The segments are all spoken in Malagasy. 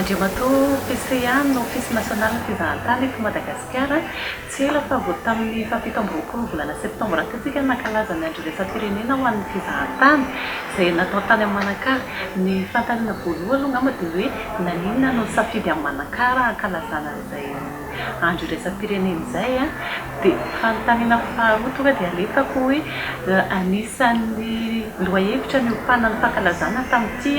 Andriamatoa PCA no Office National Fizahantany eto Madagasikara tsy ela fa vao tamin'ny 17 volana septambra tatsika nankalaza ny andro raisam-pirenena ho an'ny fizahantany izay natao tany amin'ny Manakara. Ny fantaniana voalohany angamba dia hoe naninona no safidy amin'ny Manakara hankalazana izay andro raisam-pirenena izay dia fantaniana faharoa tonga dia alefako hoe anisan'ny loha-hevitra ny hompanany fankalazana tamin'ity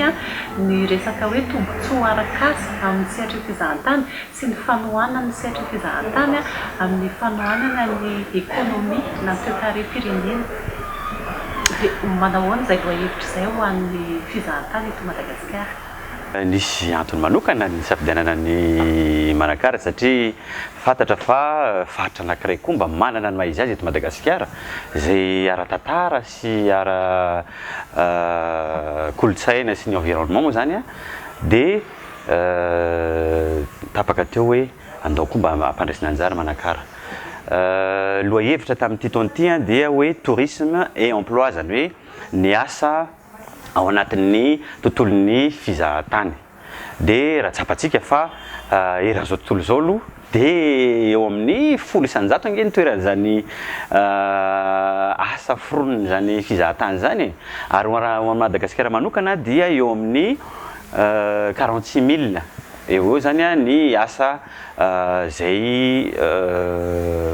ny resaka hoe tombotsoa arak'asa amin'ny sehatra fizahantany sy ny fanohanana ny sehatra fizahantany amin'ny fanohanana ny ekônomia na toe-karem-pirenena. Dia manao ahoana izay loha-hevitra izay ho an'ny fizahantany eto Madagasikara? Nisy antony manokana ny safidianana ny Manakara satria fantatra fa faritra anankiray koa mba manana ny maha izy azy eto Madagasikara izay ara-tantara sy ara-kolotsaina sy ny environnement moa zany dia tapaka teo hoe andao koa mba hampandraisina anjara Manakara. Loha-hevitra tamin'ity taona ity dia hoe tourisme et emploi zany hoe ny asa ao anatin'ny tontolon'ny fizahantany. Dia raha tsapantsika fa eran'izao tontolo izao aloha dia eo amin'ny 10 isan-jato ange ny toeran'izany asa foronina zany fizahantany zany ary ho an'ny Madagasikara manokana dia eo amin'ny 46 000 eo zany ny asa izay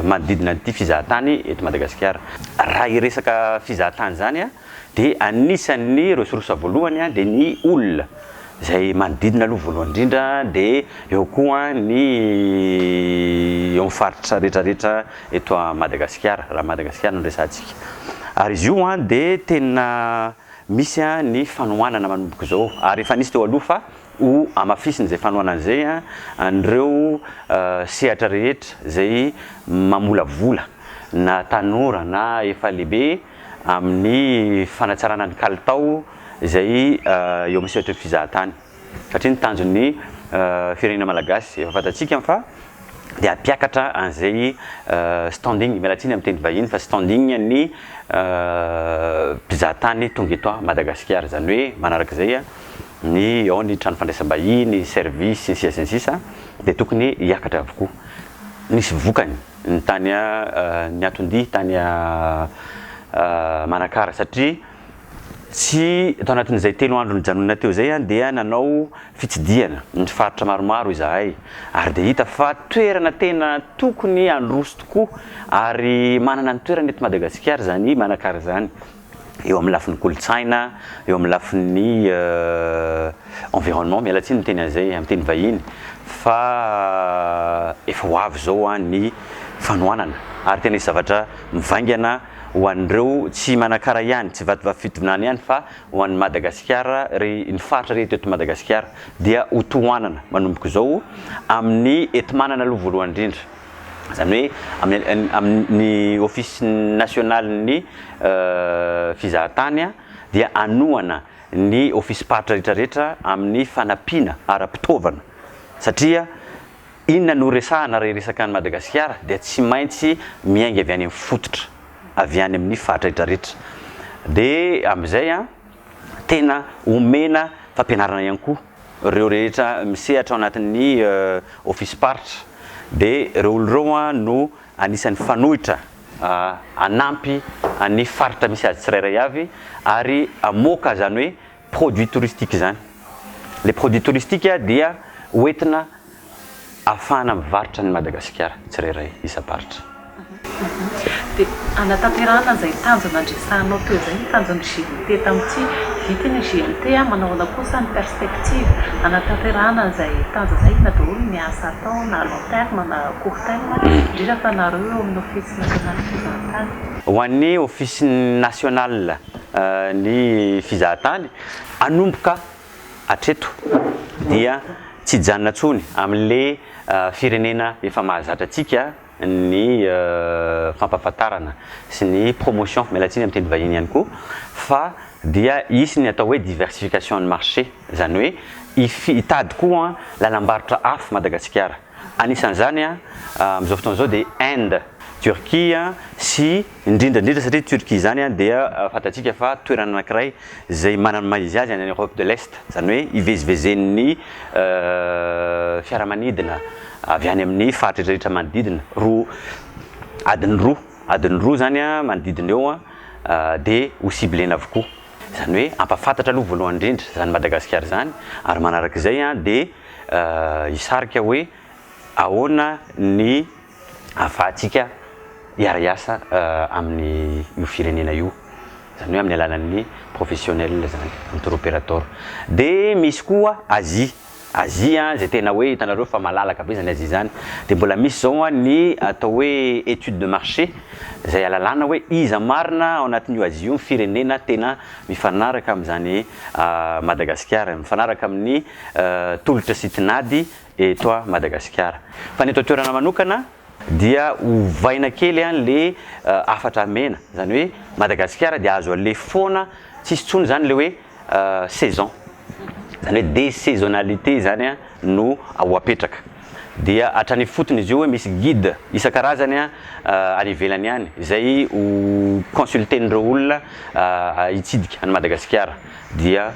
manodidina an'ity fizahantany eto Madagasikara. Raha iresaka fizahantany zany dia anisan'ny resource voalohany dia ny olona izay manodidina aloha voalohany indrindra dia eo koa ny eo faritra rehetrarehetra eto Madagasikara raha Madagasikara no resantsika. Ary izy io dia tena misy ny fanohanana manomboka izao ary efa nisy teo aloha fa ho amafisiny izay fanohanana izay an'ireo sehatra rehetra izay mamolavola na tanora na efa lehibe amin'ny fanatsarana ny kalitao izay eo amin'ny sehatra fizahantany satria ny tanjon'ny firenena malagasy efa fantatsika fa dia ampiakatra an'izay standing mialatsiny amin'ny teny vahiny fa standing ny fizahantany tonga eto Madagasikara zany hoe manaraka izay ny ao ny trano fandraisam-bahiny, service sy ny sisa dia tokony hiakatra avokoa. Nisy vokany ny tany ny atondia tany Manakara satria tsy tao anatin'izay 3 andro ny janonina teo zay dia nanao fitsidiana ny faritra maromaro izahay ary dia hita fa toerana tena tokony androso tokoa ary manana ny toerana eto Madagasikara zany Manakara zany eo amin'ny lafin'ny kolotsaina, eo amin'ny lafin'ny environnement mialatsiny ny teny an'izay amin'ny teny vahiny fa efa ho avy zao ny fanohanana ary tena zavatra mivaingana ho an'ireo tsy Manakara ihany tsy vatovato fitovinana ihany fa ho an'ny Madagasikara ny faritra rehetra eto Madagasikara dia ho tohanana manomboka izao amin'ny entimanana aloha voalohany indrindra zany hoe amin'ny Office National ny fizahantany dia anohana ny office paritra rehetrarehetra amin'ny fanampiana ara-pitaovana satria inona no resahana raha resaka ny Madagasikara dia tsy maintsy miainga avy any amin'ny fototra avy any amin'ny faritra rehetrarehetra dia amin'izay tena omena fampianarana ihany koa ireo rehetra misehatra ao anatin'ny office paritra dia ireo oloreo no anisan'ny fanohitra anampy ny faritra misy azy tsirairay avy ary amoaka zany hoe produit touristique zany. Les produits touristiques dia hoentina ahafahana mivarotra ny Madagasikara tsirairay isa-paritra. Dia anatanterahana izay tanjona andresanao teo izay ny tanjon'ny GNT tamin'ity vitiny GNT manao kosa ny perspective anatanterahana izay tanjona izay na daholo ny asa atao na long terme na court terme indrindra fa nareo eo amin'ny Office National Fizahantany. Ho an'ny Office National ny fizahantany anomboka hatreto dia tsy janona tsony amin'le firenena efa mahazatra antsika ny fampahafantarana sy ny promotion mialatsiny amin'ny teny vahiny ihany koa fa dia isy ny atao hoe diversification ny marché zany hoe hitady koa lalam-barotra hafa Madagasikara. Anisan'izany amin'izao fotoana izao dia Inde Turquie sy indrindrandrindra satria Turquie zany dia fatatsika fa toerana anankiray zay manana maha-izy azy any Europe de l'Est zany hoe ivezivezen'ny fiaramanidina avy any amin'ny faritra rehetra manodidina adiny roa zany manodidina eo de ho ciblena avokoa zany hoe ampafantatra aloha voalohany indrindra zany Madagasikara zany ary manarak'izay de hisarika hoe ahoana ny ahafahantsika hiara-iasa amin'ny io firenena io zany hoe amin'ny alalan'ny professionnel zany ny tour opérateur de misy koa Asie zay tena hoe hitanareo fa malalaka be zany Asie zany de mbola misy zao ny atao hoe étude de marché zay alalana hoe iza marina ao anatin'io Asie io firenena tena mifanaraka amin'izany Madagasikara mifanaraka amin'ny tolotra sy tinady eto Madagasikara fa ny eto toerana manokana dia ovaina kely le afatra mena zany hoe Madagasikara dia azo ale foana tsisy tsony zany le hoe saison zany hoe désaisonnalité zany no ao apetraka dia hatrany fotony izy io hoe misy guide isan-karazany any ivelany any zay ho consultendreo olona hitsidika any Madagasikara dia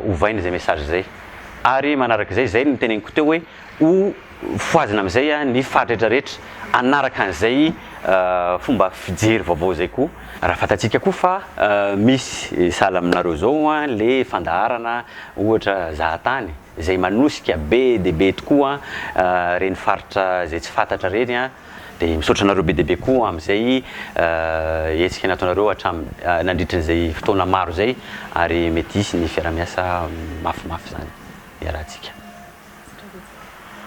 ovaina zay message zay ary manarak'izay zay ny teneniko teo hoe ho foazina amin'izay ny faritra rehetra anaraka an'izay fomba fijery vaovao zay koa raha fatatsika koa fa misy sala aminareo zao le fandaharana ohatra zahatany zay manosika be de be tokoa reny faritra zay tsy fantatra reny de misaotra anareo be de be koa amin'izay etsika nataonareo nandritran'izay fotoana maro zay ary mety hisy ny fiara-miasa mafimafy zany iarahantsika